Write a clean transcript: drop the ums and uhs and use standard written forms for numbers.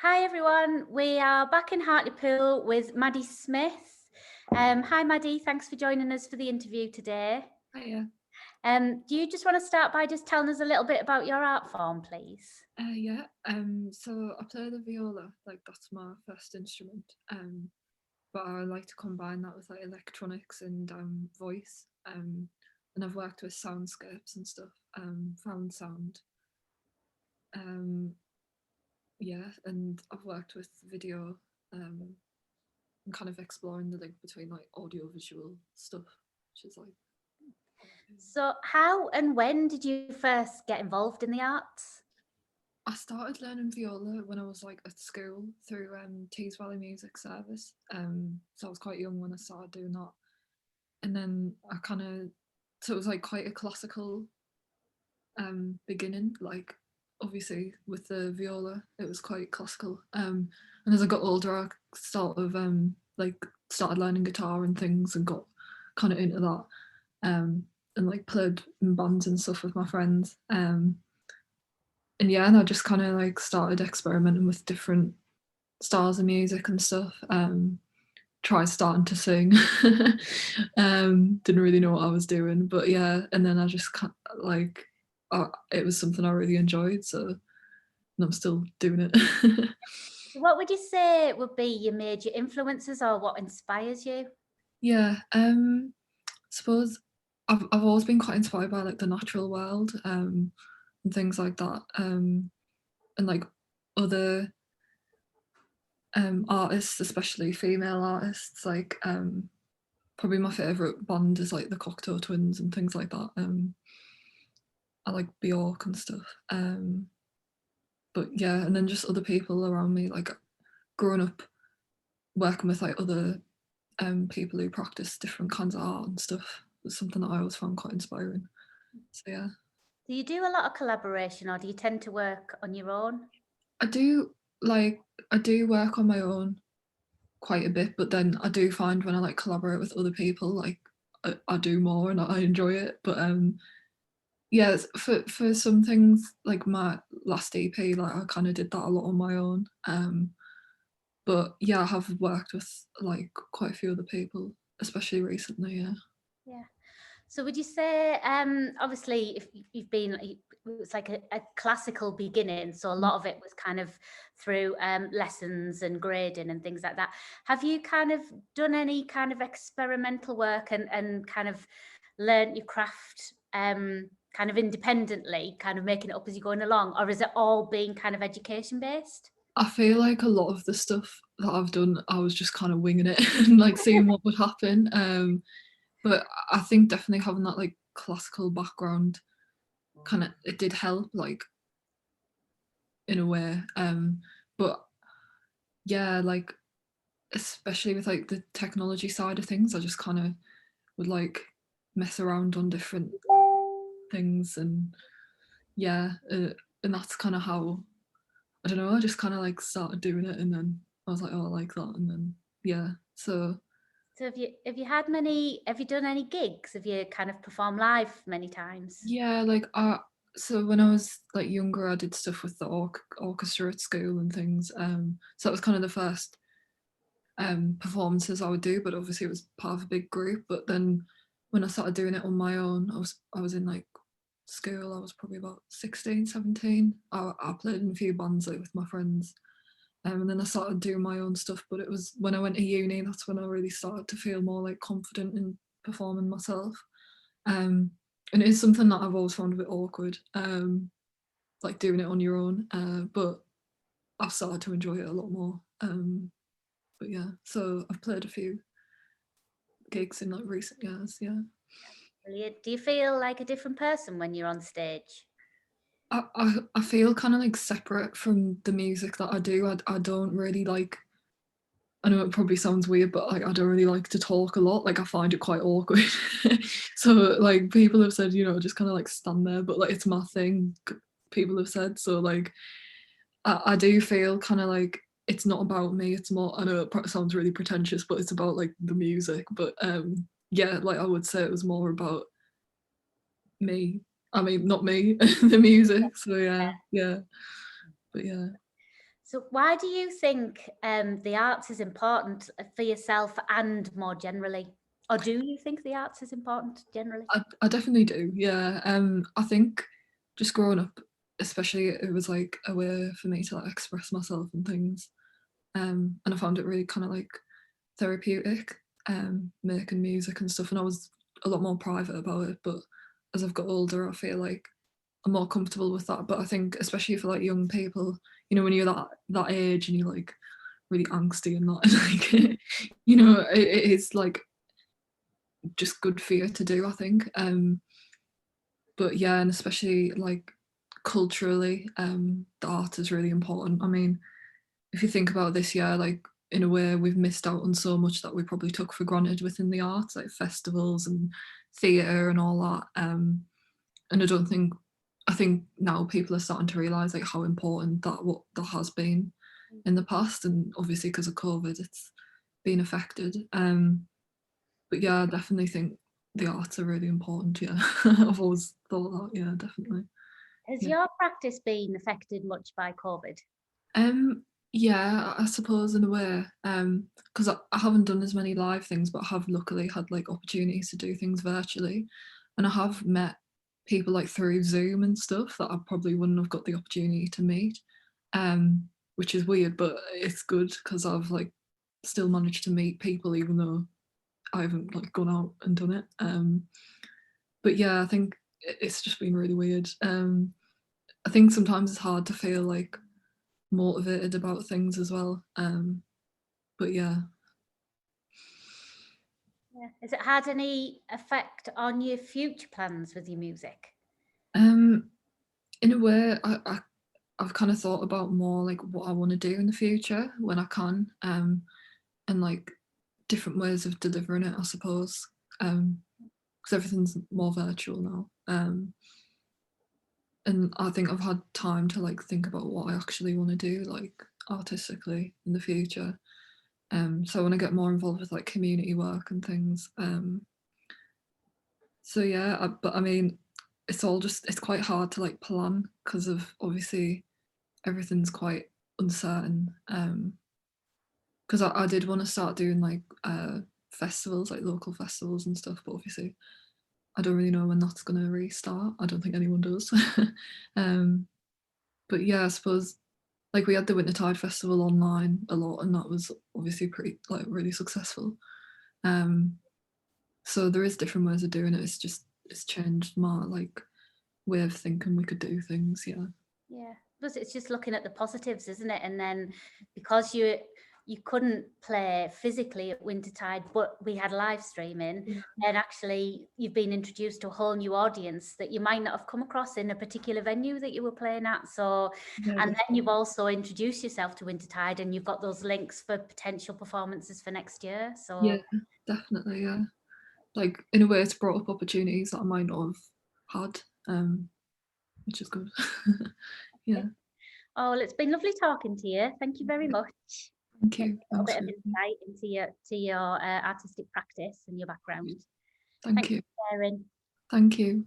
Hi everyone, we are back in Hartlepool with Maddie Smith. Hi Maddie, thanks for joining us for the interview today. Hiya. Do you just want to start by just telling us a little bit about your art form, please? Yeah. So I play the viola, like that's my first instrument. But I like to combine that with like electronics and voice. And I've worked with soundscapes and stuff, found sound. Um, yeah, and I've worked with video, and kind of exploring the link between like audio visual stuff, which is like So how and when did you first get involved in the arts? I started learning viola when I was like at school through Tees Valley Music Service. So I was quite young when I started doing that, and then I kind of so it was like quite a classical beginning. Like obviously with the viola, it was quite classical. And as I got older, I sort of like started learning guitar and things, and got kind of into that. And like played in bands and stuff with my friends. And yeah, and I just kind of like started experimenting with different styles of music and stuff. Tried starting to sing. Didn't really know what I was doing, but yeah, and then I just like it was something I really enjoyed, so and I'm still doing it. What would you say would be your major influences or what inspires you? Yeah, suppose I've always been quite inspired by like the natural world, and things like that, and like other artists, especially female artists. Like probably my favorite band is like the Cocteau Twins and things like that. I like Bjork and stuff. But yeah, and then just other people around me, like growing up working with like other people who practice different kinds of art and stuff was something that I always found quite inspiring. So yeah, Do you do a lot of collaboration or do you tend to work on your own? I do like I do work on my own quite a bit, but then I do find when I like collaborate with other people, like I do more and I enjoy it. But yeah, for some things like my last EP, like I kind of did that a lot on my own. But yeah, I have worked with like quite a few other people, especially recently. Yeah. Yeah. So would you say, obviously, if you've been, it's like a classical beginning, so a lot of it was kind of through lessons and grading and things like that. Have you kind of done any kind of experimental work and kind of learnt your craft kind of independently, kind of making it up as you're going along, or is it all being kind of education based? I feel like a lot of the stuff that I've done, I was just kind of winging it and like seeing what would happen. But I think definitely having that like classical background kind of it did help, like in a way. But yeah, like especially with like the technology side of things, I just kind of would like mess around on different things, and yeah, and that's kind of how I don't know. I just kind of like started doing it, and then I was like, oh, I like that, and then yeah. So So have you had many? Have you done any gigs? Have you kind of performed live many times? yeah, like so when I was like younger, I did stuff with the orchestra at school and things. So that was kind of the first performances I would do, but obviously it was part of a big group. But then when I started doing it on my own, I was in like school. I was probably about 16, 17. I played in a few bands like with my friends. And then I started doing my own stuff, but it was when I went to uni, that's when I really started to feel more like confident in performing myself. Um, and it is something that I've always found a bit awkward, like doing it on your own. But I've started to enjoy it a lot more. But yeah, so I've played a few gigs in like recent years. Yeah, Brilliant. Do you feel like a different person when you're on stage? I feel kind of like separate from the music that I do. I don't really like. I know it probably sounds weird, but like I don't really like to talk a lot. Like I find it quite awkward. So like people have said, just kind of like stand there, but like it's my thing. People have said so. Like I do feel kind of like it's not about me. It's more. I know it sounds really pretentious, but it's about like the music. But yeah, like I would say it was more about me. I mean, not me, the music. So yeah, yeah, but yeah. So why do you think the arts is important for yourself and more generally? Or do you think the arts is important generally? I definitely do, yeah. I think just growing up, especially, it was like a way for me to like express myself and things. And I found it really kind of like therapeutic, making music and stuff. And I was a lot more private about it. But as I've got older, I feel like I'm more comfortable with that. But I think especially for like young people, you know, when you're that age and you're like really angsty and not like, you know, it is like just good for you to do, I think. But yeah, and especially like culturally, the art is really important. I mean, if you think about this year, like in a way, we've missed out on so much that we probably took for granted within the arts, like festivals and theatre and all that. And I think now people are starting to realise like how important what that has been in the past, and obviously because of COVID, it's been affected. But yeah, I definitely think the arts are really important. Yeah, I've always thought that. Yeah, definitely. Has Yeah. your practice been affected much by COVID? Yeah, I suppose in a way, because I haven't done as many live things, but I have luckily had like opportunities to do things virtually, and I have met people like through Zoom and stuff that I probably wouldn't have got the opportunity to meet, which is weird, but it's good because I've like still managed to meet people even though I haven't like gone out and done it. But yeah, I think it's just been really weird. I think sometimes it's hard to feel like motivated about things as well. But yeah. Yeah. Has it had any effect on your future plans with your music? In a way, I've kind of thought about more like what I want to do in the future when I can, and like different ways of delivering it, I suppose. Because everything's more virtual now. And I think I've had time to like think about what I actually want to do, like artistically in the future. So I want to get more involved with like community work and things. So yeah, but I mean, it's quite hard to like plan because of obviously everything's quite uncertain. Because I did want to start doing like festivals, like local festivals and stuff, but obviously I don't really know when that's gonna restart. I don't think anyone does. um, but yeah, I suppose like we had the Wintertide Festival online a lot, and that was obviously pretty like really successful. Um, so there is different ways of doing it. It's changed my like way of thinking we could do things. Yeah. Yeah, but it's just looking at the positives, isn't it? And then because you couldn't play physically at Wintertide, but we had live streaming, and actually you've been introduced to a whole new audience that you might not have come across in a particular venue that you were playing at. So, Yeah, and then you've also introduced yourself to Wintertide, and you've got those links for potential performances for next year. yeah, So definitely. Yeah, like in a way, it's brought up opportunities that I might not have had, which is good. Yeah. oh, well, it's been lovely talking to you. Thank you very much. Thank A you. little Thanks bit for of insight into your artistic practice and your background. Thank Thanks you. for sharing. Thank you.